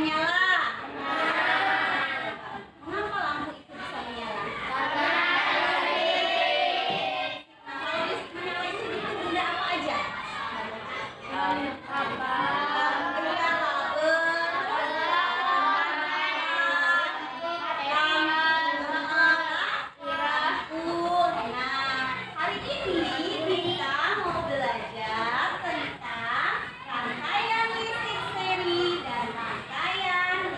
menyala? Mengapa lampu itu bisa menyala? Nah, kalau listrik menyala itu butuh benda apa aja? Rangkaian listrik seri dan rangkaian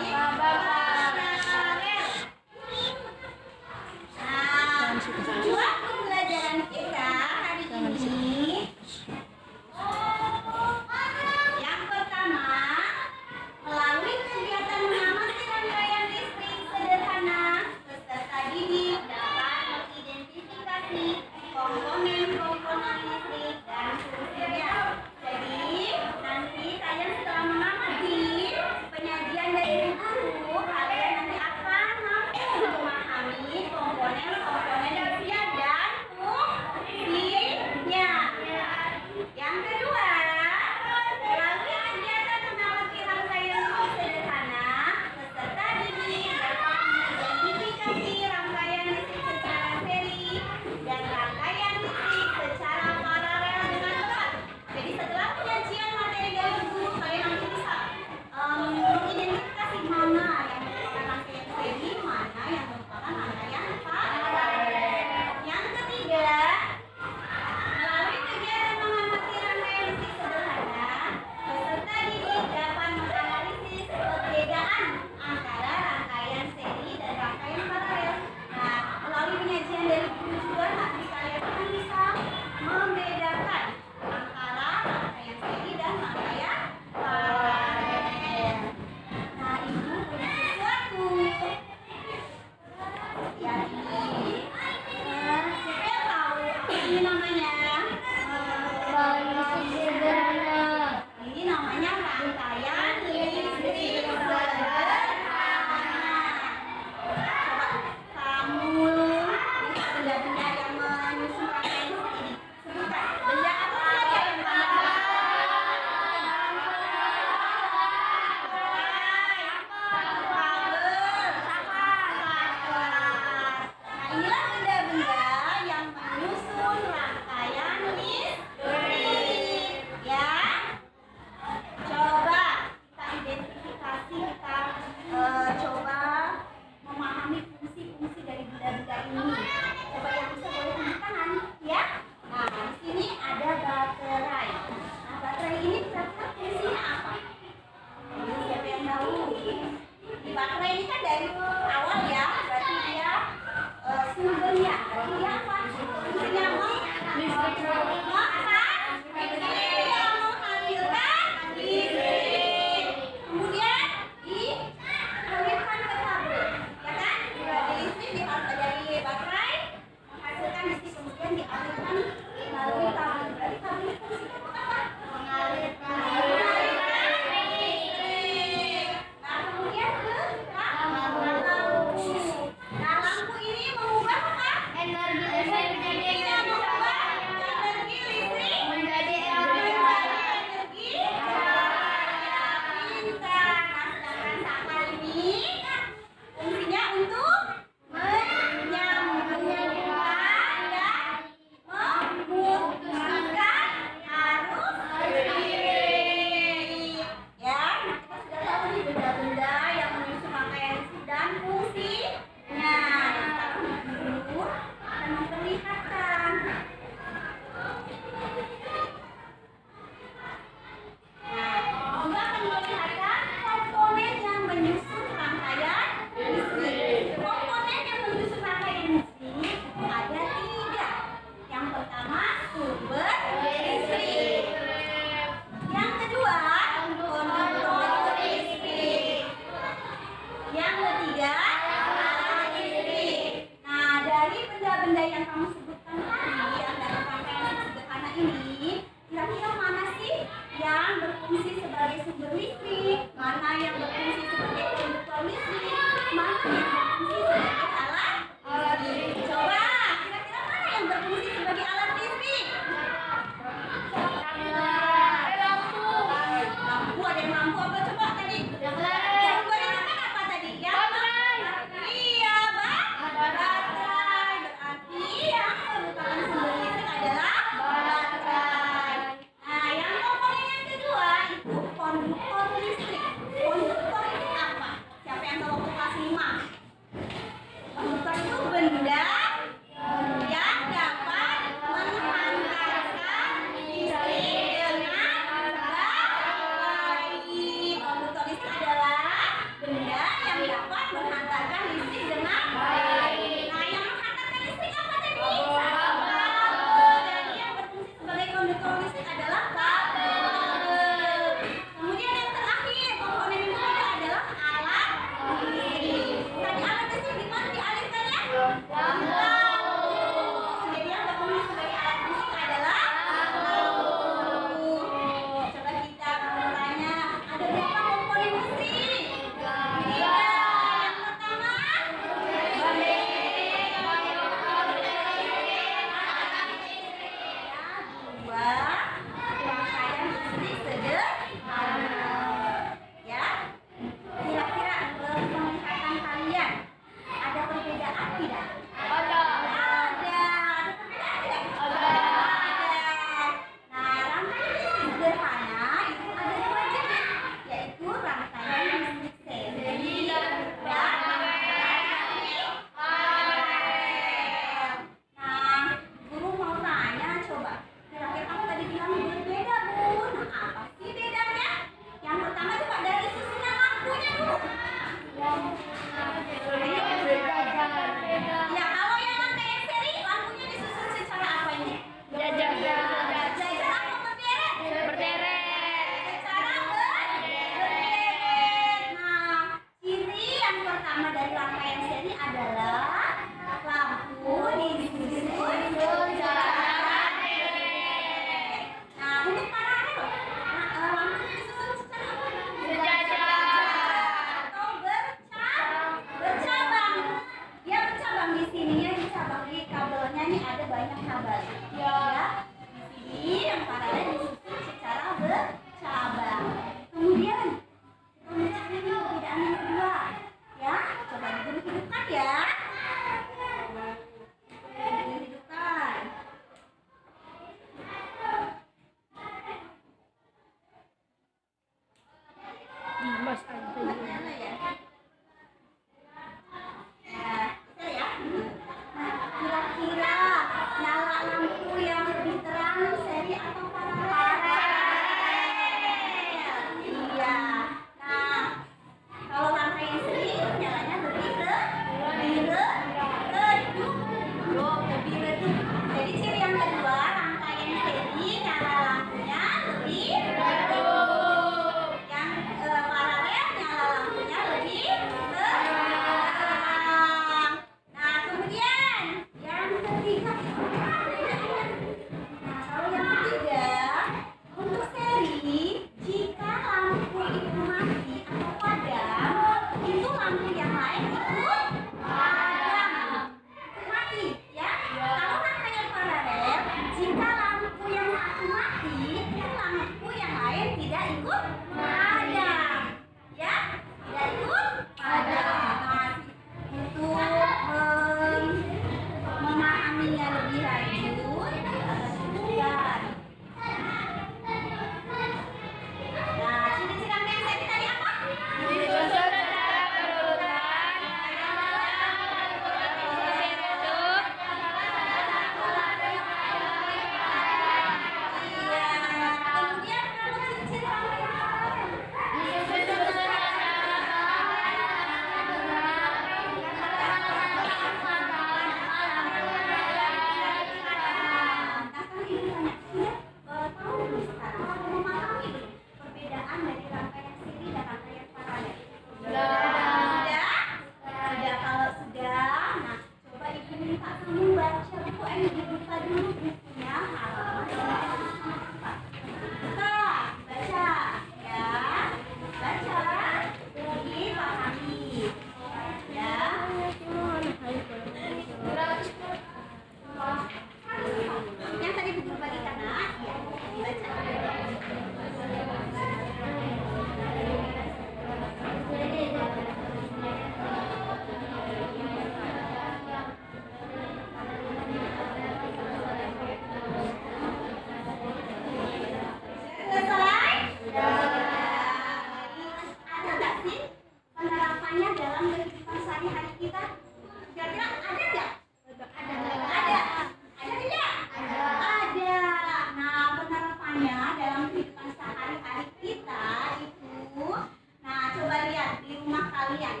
kalian.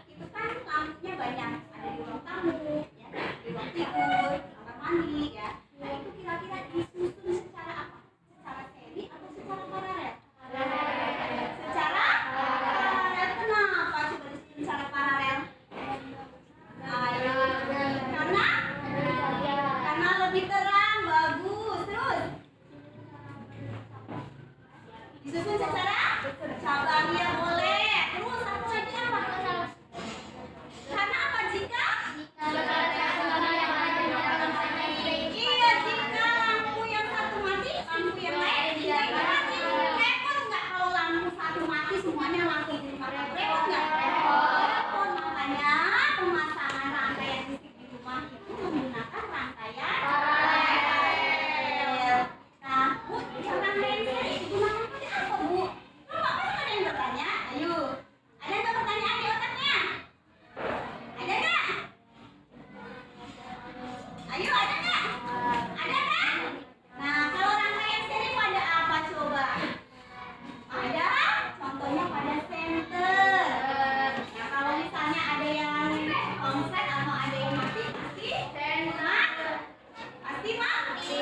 Itu kan lampunya banyak, ada di ruang tamu, ya, di ruang tidur, kamar mandi, ya. Nah itu kira-kira disusun secara apa? Secara seri atau secara paralel? Secara paralel. Kenapa coba disusun secara paralel? Ayo, karena lebih terang, bagus. Terus disusun secara cabang, ya boleh. Terus satu lagi apa? Karena apa? Jika iya, jika lampu yang satu mati, lampu yang lain tidak mati. Repot nggak kalau lampu satu mati semuanya lampu di rumah? Repot nggak? Repot. Makanya pemasangan rangkaian listrik di rumah itu menggunakan rangkaian paralel. Nah, Bu, yang rangkaian seri digunakan pakai apa, Bu? Coba pasti ada yang bertanya. Ayo, ada nggak pertanyaan di otaknya? Ada nggak? Ayo, ada nggak? Ada kan? Nah, kalau rangkaian seri pada apa coba? Ada, contohnya pada senter. Nah, kalau misalnya ada yang konslet atau ada yang mati, pasti pasti mati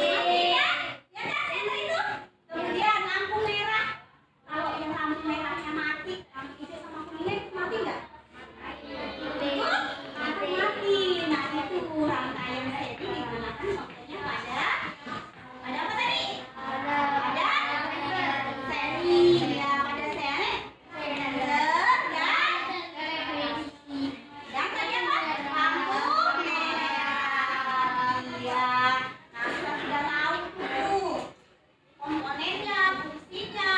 ya. Ya kan senter itu. Kemudian lampu merah. Kalau yang lampu merahnya mati, lampu hijau sama kuningnya itu mati nggak? Mati. Nah itu rangkaian seri digunakan contohnya pada apa tadi? Pada seri, ya, pada seri senter dan tadi apa? Lampu merah. Iya. Nah kita sudah tahu tuh komponennya, fungsinya,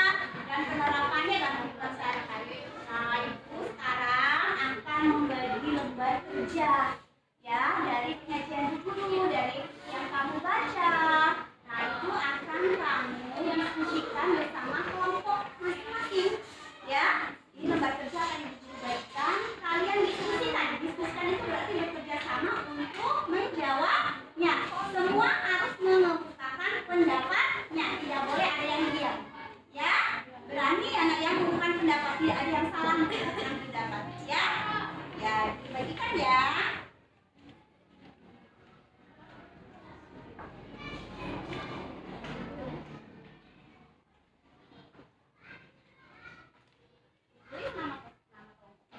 dan penerapannya dalam kehidupan sehari-hari. Nah itu sekarang akan membagi lembar kerja, ya, dari penyajian buku dulu, dari yang kamu baca. Nah itu akan kamu diskusikan bersama kelompok masing-masing, ya. Ini lembar kerja akan dibagikan, kalian diskusikan. Diskusikan itu berarti bekerja sama untuk menjawabnya. Semua harus mengemukakan pendapatnya, tidak boleh ada yang diam, ya. Berani anak yang mengumumkan pendapat, tidak ada yang salah mengumumkan pendapat, ya. Ya, dibagikan ya. Tulis nama kelompoknya,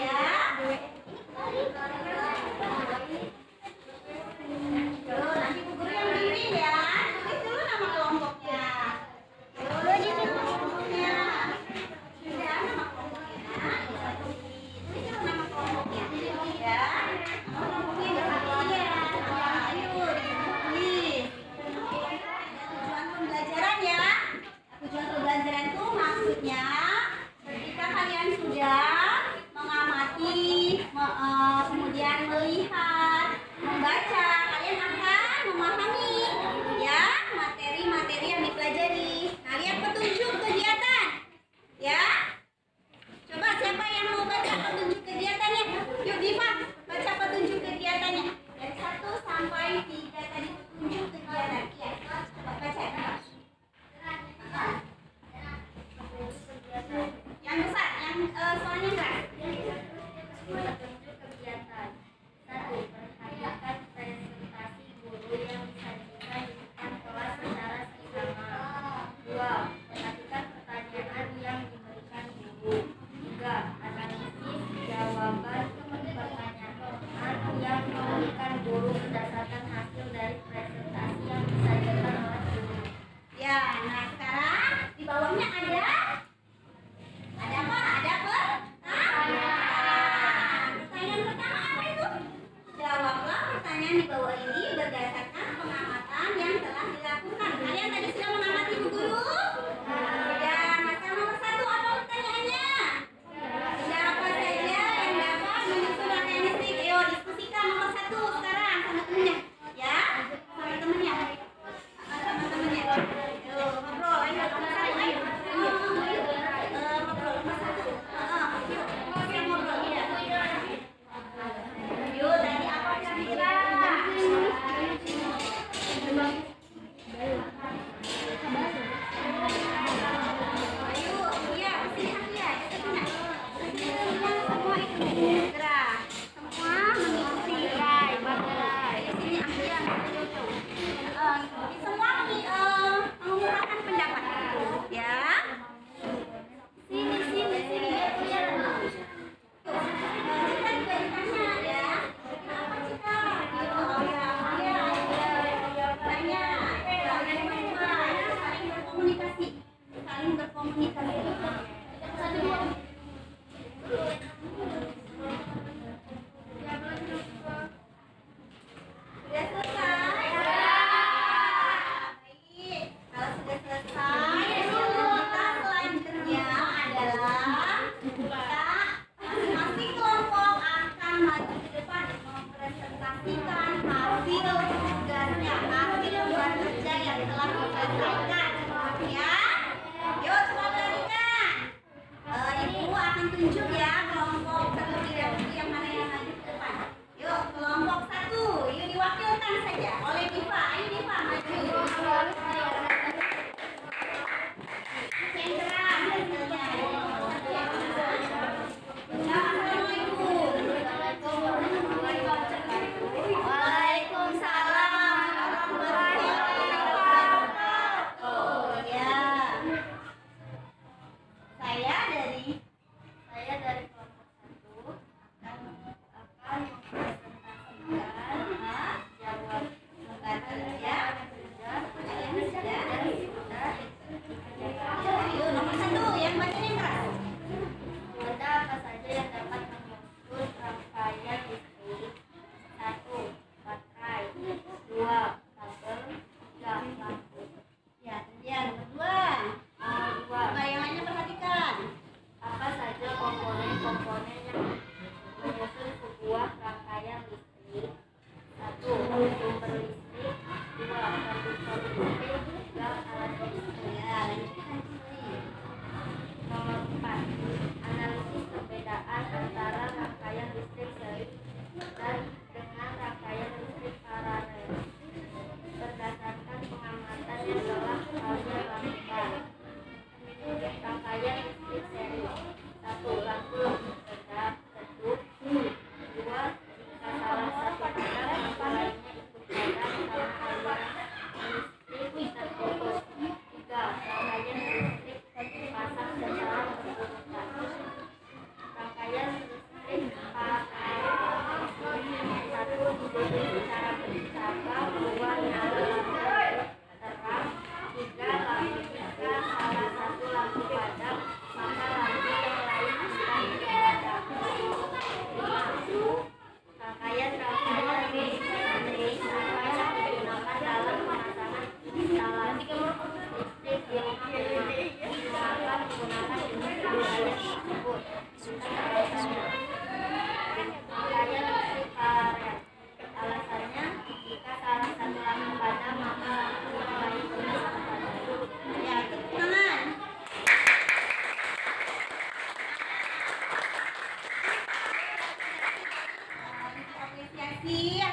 ya. Nanti Bu Guru yang bimbing ya. Tulis dulu nama kelompoknya. Tulis nama kelompoknya. Ya, nama kelompoknya. Tulis dulu nama kelompoknya. Ya. Nama kelompoknya berarti ya. Ayo ditulis. Tujuan pembelajaran ya. Tujuan pembelajaran itu maksudnya ketika kalian sudah mengamati, kemudian melihat, membaca, kalian akan memahami, ya, materi-materi yang dipelajari. Nah, lihat petunjuk kegiatan, ya. Coba siapa yang mau baca petunjuk kegiatannya? Yuk Diva, baca petunjuk kegiatannya dari 1 sampai 3 tadi petunjuk kegiatan. Ya, coba baca. Yang besar, yang soalnya keras. Petunjuk kegiatan. 1. Perhatikan presentasi guru yang disajikan di depan kelas secara seksama. 2. Perhatikan pertanyaan yang diberikan guru. 3. Analisis jawaban pertanyaan yang diberikan guru berdasarkan hasil dari presentasi yang disajikan oleh guru. Ya, nah sekarang di bawahnya ada apa? Ada pertanyaan. sih?